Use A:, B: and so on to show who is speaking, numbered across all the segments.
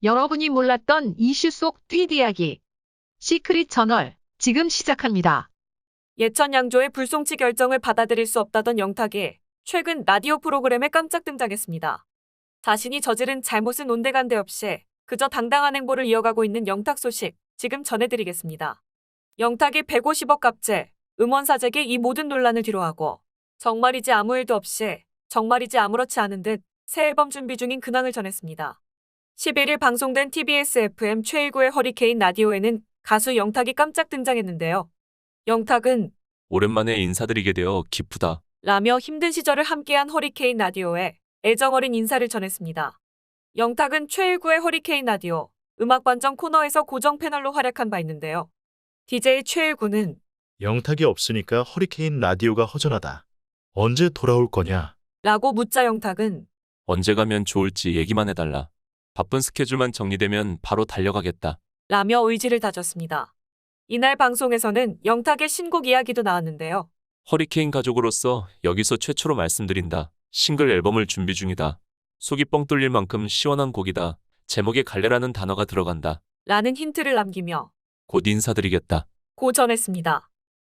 A: 여러분이 몰랐던 이슈 속 뒷이야기. 시크릿 저널, 지금 시작합니다.
B: 예천 양조의 불송치 결정을 받아들일 수 없다던 영탁이 최근 라디오 프로그램에 깜짝 등장했습니다. 자신이 저지른 잘못은 온데간데 없이 그저 당당한 행보를 이어가고 있는 영탁 소식 지금 전해드리겠습니다. 영탁이 150억 갑질, 음원 사재기 이 모든 논란을 뒤로하고 정말이지 아무 일도 없이 정말이지 아무렇지 않은 듯 새 앨범 준비 중인 근황을 전했습니다. 11일 방송된 TBS FM 최일구의 허리케인 라디오에는 가수 영탁이 깜짝 등장했는데요. 영탁은
C: 오랜만에 인사드리게 되어 기쁘다.
B: 라며 힘든 시절을 함께한 허리케인 라디오에 애정어린 인사를 전했습니다. 영탁은 최일구의 허리케인 라디오 음악반정 코너에서 고정 패널로 활약한 바 있는데요. DJ 최일구는
D: 영탁이 없으니까 허리케인 라디오가 허전하다. 언제 돌아올 거냐?
B: 라고 묻자 영탁은
C: 언제 가면 좋을지 얘기만 해달라. 바쁜 스케줄만 정리되면 바로 달려가겠다.
B: 라며 의지를 다졌습니다. 이날 방송에서는 영탁의 신곡 이야기도 나왔는데요.
C: 허리케인 가족으로서 여기서 최초로 말씀드린다. 싱글 앨범을 준비 중이다. 속이 뻥 뚫릴 만큼 시원한 곡이다. 제목에 갈래라는 단어가 들어간다.
B: 라는 힌트를 남기며
C: 곧 인사드리겠다.
B: 고 전했습니다.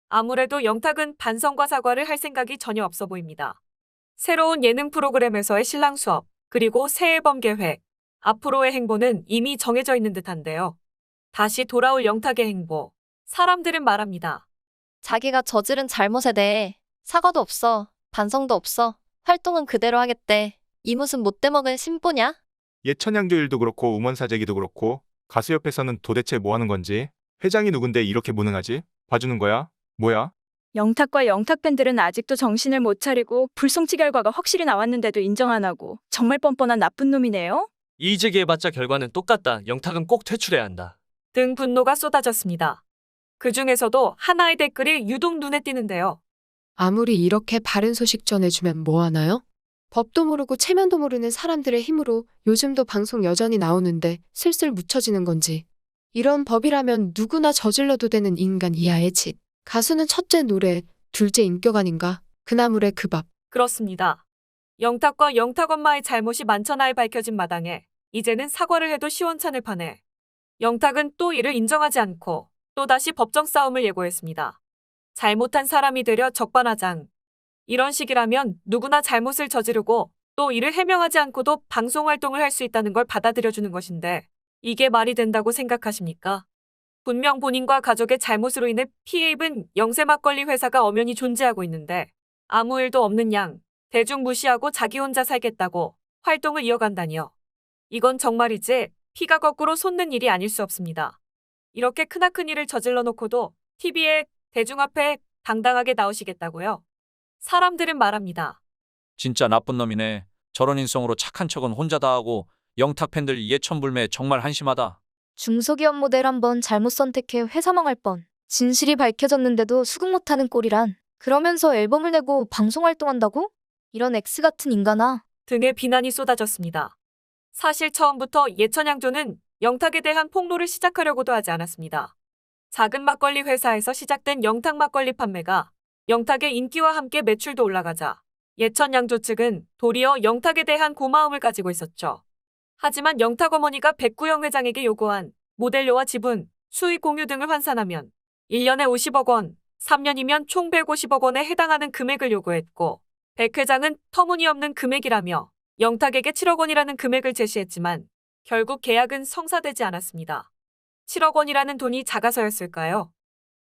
B: 아무래도 영탁은 반성과 사과를 할 생각이 전혀 없어 보입니다. 새로운 예능 프로그램에서의 신랑 수업, 그리고 새 앨범 계획, 앞으로의 행보는 이미 정해져 있는 듯한데요. 다시 돌아올 영탁의 행보, 사람들은 말합니다.
E: 자기가 저지른 잘못에 대해 사과도 없어, 반성도 없어, 활동은 그대로 하겠대. 이 무슨 못돼먹은 심보냐?
F: 예천양조 일도 그렇고 음원사재기도 그렇고 가수협회에서는 도대체 뭐 하는 건지, 회장이 누군데 이렇게 무능하지? 봐주는 거야? 뭐야?
G: 영탁과 영탁 팬들은 아직도 정신을 못 차리고 불송치 결과가 확실히 나왔는데도 인정 안 하고 정말 뻔뻔한 나쁜 놈이네요.
H: 이의제기해봤자 결과는 똑같다. 영탁은 꼭 퇴출해야 한다.
B: 등 분노가 쏟아졌습니다. 그 중에서도 하나의 댓글이 유독 눈에 띄는데요.
I: 아무리 이렇게 바른 소식 전해주면 뭐하나요? 법도 모르고 체면도 모르는 사람들의 힘으로 요즘도 방송 여전히 나오는데 슬슬 묻혀지는 건지. 이런 법이라면 누구나 저질러도 되는 인간 이하의 짓. 가수는 첫째 노래, 둘째 인격 아닌가? 그 나물의 그 밥.
B: 그렇습니다. 영탁과 영탁 엄마의 잘못이 만천하에 밝혀진 마당에 이제는 사과를 해도 시원찮을 판에 영탁은 또 이를 인정하지 않고 또다시 법정 싸움을 예고했습니다. 잘못한 사람이 되려 적반하장. 이런 식이라면 누구나 잘못을 저지르고 또 이를 해명하지 않고도 방송 활동을 할 수 있다는 걸 받아들여주는 것인데 이게 말이 된다고 생각하십니까? 분명 본인과 가족의 잘못으로 인해 피해 입은 영세 막걸리 회사가 엄연히 존재하고 있는데 아무 일도 없는 양 대중 무시하고 자기 혼자 살겠다고 활동을 이어간다니요. 이건 정말이지 피가 거꾸로 솟는 일이 아닐 수 없습니다. 이렇게 크나큰 일을 저질러 놓고도 TV에 대중 앞에 당당하게 나오시겠다고요? 사람들은 말합니다.
J: 진짜 나쁜 놈이네. 저런 인성으로 착한 척은 혼자 다 하고 영탁 팬들 예천불매 정말 한심하다.
E: 중소기업 모델 한번 잘못 선택해 회사 망할 뻔. 진실이 밝혀졌는데도 수긍 못하는 꼴이란. 그러면서 앨범을 내고 방송 활동한다고? 이런 X 같은 인간아.
B: 등의 비난이 쏟아졌습니다. 사실 처음부터 예천양조는 영탁에 대한 폭로를 시작하려고도 하지 않았습니다. 작은 막걸리 회사에서 시작된 영탁 막걸리 판매가 영탁의 인기와 함께 매출도 올라가자 예천양조 측은 도리어 영탁에 대한 고마움을 가지고 있었죠. 하지만 영탁 어머니가 백구영 회장에게 요구한 모델료와 지분, 수익 공유 등을 환산하면 1년에 50억 원, 3년이면 총 150억 원에 해당하는 금액을 요구했고 백 회장은 터무니없는 금액이라며 영탁에게 7억 원이라는 금액을 제시했지만 결국 계약은 성사되지 않았습니다. 7억 원이라는 돈이 작아서였을까요?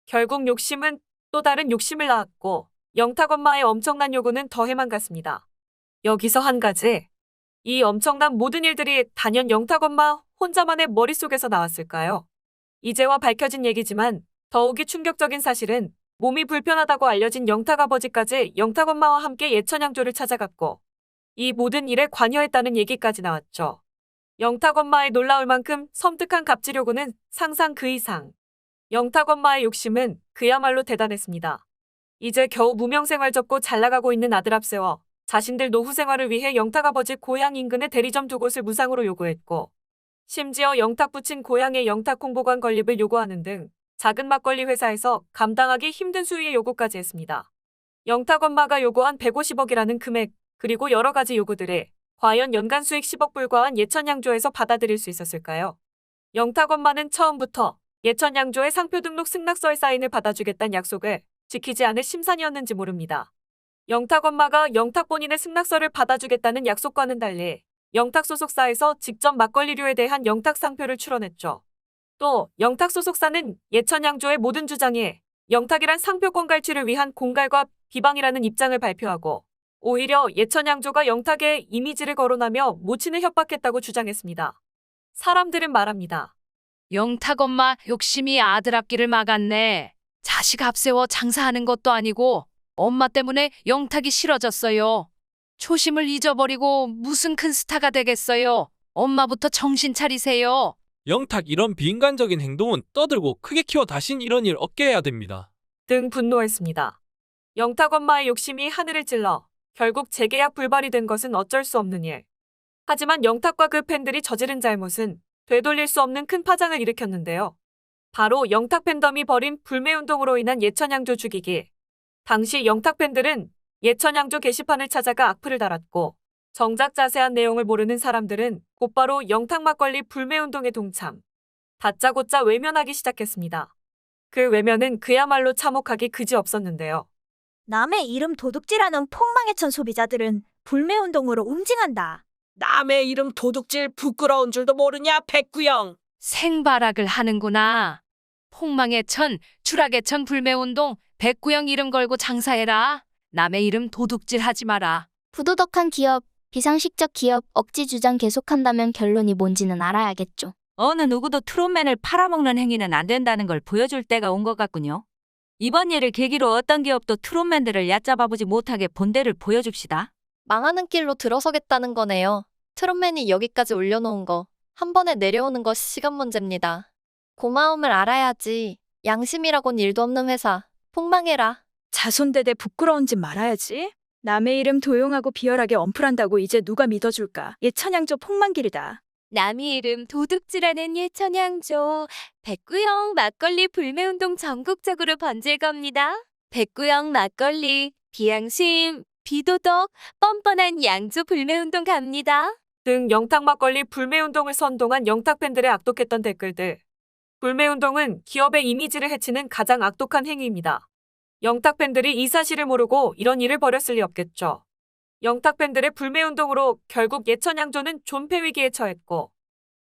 B: 결국 욕심은 또 다른 욕심을 낳았고 영탁 엄마의 엄청난 요구는 더해만 갔습니다. 여기서 한 가지. 이 엄청난 모든 일들이 단연 영탁 엄마 혼자만의 머릿속에서 나왔을까요? 이제와 밝혀진 얘기지만 더욱이 충격적인 사실은 몸이 불편하다고 알려진 영탁 아버지까지 영탁 엄마와 함께 예천양조를 찾아갔고 이 모든 일에 관여했다는 얘기까지 나왔죠. 영탁 엄마의 놀라울 만큼 섬뜩한 갑질 요구는 상상 그 이상. 영탁 엄마의 욕심은 그야말로 대단했습니다. 이제 겨우 무명생활 접고 잘나가고 있는 아들 앞세워 자신들 노후 생활을 위해 영탁 아버지 고향 인근의 대리점 2곳을 무상으로 요구했고 심지어 영탁 부친 고향의 영탁 홍보관 건립을 요구하는 등 작은 막걸리 회사에서 감당하기 힘든 수위의 요구까지 했습니다. 영탁 엄마가 요구한 150억이라는 금액 그리고 여러 가지 요구들이 과연 연간 수익 10억 불과한 예천양조에서 받아들일 수 있었을까요? 영탁 엄마는 처음부터 예천양조의 상표 등록 승낙서의 사인을 받아주겠다는 약속을 지키지 않을 심산이었는지 모릅니다. 영탁 엄마가 영탁 본인의 승낙서를 받아주겠다는 약속과는 달리 영탁 소속사에서 직접 막걸리류에 대한 영탁 상표를 출원했죠. 또 영탁 소속사는 예천양조의 모든 주장에 영탁이란 상표권 갈취를 위한 공갈과 비방이라는 입장을 발표하고 오히려 예천양조가 영탁의 이미지를 거론하며 모친을 협박했다고 주장했습니다. 사람들은 말합니다.
A: 영탁 엄마 욕심이 아들 앞길을 막았네. 자식 앞세워 장사하는 것도 아니고 엄마 때문에 영탁이 싫어졌어요. 초심을 잊어버리고 무슨 큰 스타가 되겠어요. 엄마부터 정신 차리세요.
K: 영탁 이런 비인간적인 행동은 떠들고 크게 키워 다신 이런 일 없게 해야 됩니다.
B: 등 분노했습니다. 영탁 엄마의 욕심이 하늘을 찔러 결국 재계약 불발이 된 것은 어쩔 수 없는 일. 하지만 영탁과 그 팬들이 저지른 잘못은 되돌릴 수 없는 큰 파장을 일으켰는데요. 바로 영탁 팬덤이 벌인 불매운동으로 인한 예천양조 죽이기. 당시 영탁 팬들은 예천양조 게시판을 찾아가 악플을 달았고 정작 자세한 내용을 모르는 사람들은 곧바로 영탁 막걸리 불매운동에 동참. 다짜고짜 외면하기 시작했습니다. 그 외면은 그야말로 참혹하기 그지없었는데요.
L: 남의 이름 도둑질하는 폭망해천 소비자들은 불매운동으로 응징한다.
M: 남의 이름 도둑질 부끄러운 줄도 모르냐 백구영.
A: 생발악을 하는구나. 폭망의 천, 추락의 천 불매운동, 백구형 이름 걸고 장사해라. 남의 이름 도둑질하지 마라.
E: 부도덕한 기업, 비상식적 기업 억지 주장 계속한다면 결론이 뭔지는 알아야겠죠.
N: 어느 누구도 트롯맨을 팔아먹는 행위는 안 된다는 걸 보여줄 때가 온 것 같군요. 이번 일을 계기로 어떤 기업도 트롯맨들을 얕잡아보지 못하게 본대를 보여줍시다.
E: 망하는 길로 들어서겠다는 거네요. 트롯맨이 여기까지 올려놓은 거 한 번에 내려오는 것이 시간 문제입니다. 고마움을 알아야지. 양심이라곤 일도 없는 회사. 폭망해라.
G: 자손대대 부끄러운 짓 말아야지. 남의 이름 도용하고 비열하게 언플한다고 이제 누가 믿어줄까. 예천양조 폭망길이다.
O: 남의 이름 도둑질하는 예천양조. 백구형 막걸리 불매운동 전국적으로 번질 겁니다. 백구형 막걸리, 비양심, 비도덕, 뻔뻔한 양조 불매운동 갑니다.
B: 등 영탁 막걸리 불매운동을 선동한 영탁 팬들의 악독했던 댓글들. 불매운동은 기업의 이미지를 해치는 가장 악독한 행위입니다. 영탁 팬들이 이 사실을 모르고 이런 일을 벌였을 리 없겠죠. 영탁 팬들의 불매운동으로 결국 예천양조는 존폐 위기에 처했고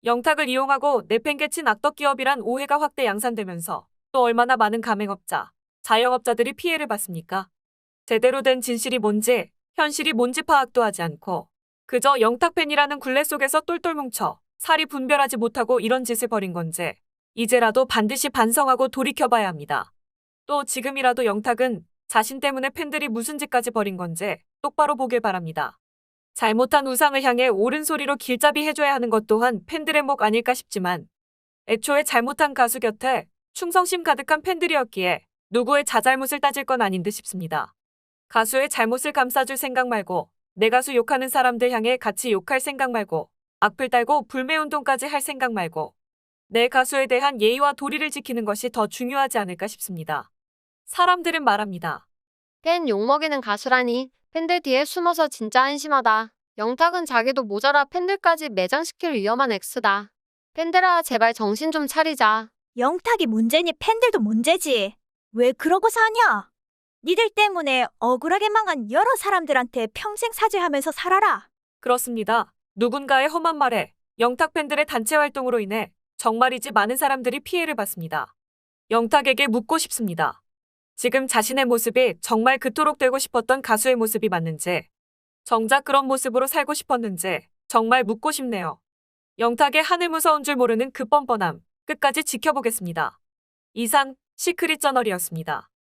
B: 영탁을 이용하고 내팽개친 악덕 기업이란 오해가 확대 양산되면서 또 얼마나 많은 가맹업자, 자영업자들이 피해를 봤습니까? 제대로 된 진실이 뭔지, 현실이 뭔지 파악도 하지 않고 그저 영탁 팬이라는 굴레 속에서 똘똘 뭉쳐 살이 분별하지 못하고 이런 짓을 벌인 건지 이제라도 반드시 반성하고 돌이켜봐야 합니다. 또 지금이라도 영탁은 자신 때문에 팬들이 무슨 짓까지 벌인 건지 똑바로 보길 바랍니다. 잘못한 우상을 향해 옳은 소리로 길잡이 해줘야 하는 것 또한 팬들의 목 아닐까 싶지만 애초에 잘못한 가수 곁에 충성심 가득한 팬들이었기에 누구의 자잘못을 따질 건 아닌 듯 싶습니다. 가수의 잘못을 감싸줄 생각 말고 내 가수 욕하는 사람들 향해 같이 욕할 생각 말고 악플 달고 불매운동까지 할 생각 말고 내 가수에 대한 예의와 도리를 지키는 것이 더 중요하지 않을까 싶습니다. 사람들은 말합니다.
P: 팬 욕먹이는 가수라니 팬들 뒤에 숨어서 진짜 한심하다. 영탁은 자기도 모자라 팬들까지 매장시킬 위험한 X다. 팬들아 제발 정신 좀 차리자.
L: 영탁이 문제니 팬들도 문제지. 왜 그러고 사냐? 니들 때문에 억울하게 망한 여러 사람들한테 평생 사죄하면서 살아라.
B: 그렇습니다. 누군가의 험한 말에 영탁 팬들의 단체 활동으로 인해 정말이지 많은 사람들이 피해를 봤습니다. 영탁에게 묻고 싶습니다. 지금 자신의 모습이 정말 그토록 되고 싶었던 가수의 모습이 맞는지, 정작 그런 모습으로 살고 싶었는지 정말 묻고 싶네요. 영탁의 하늘 무서운 줄 모르는 그 뻔뻔함 끝까지 지켜보겠습니다. 이상 시크릿 저널이었습니다.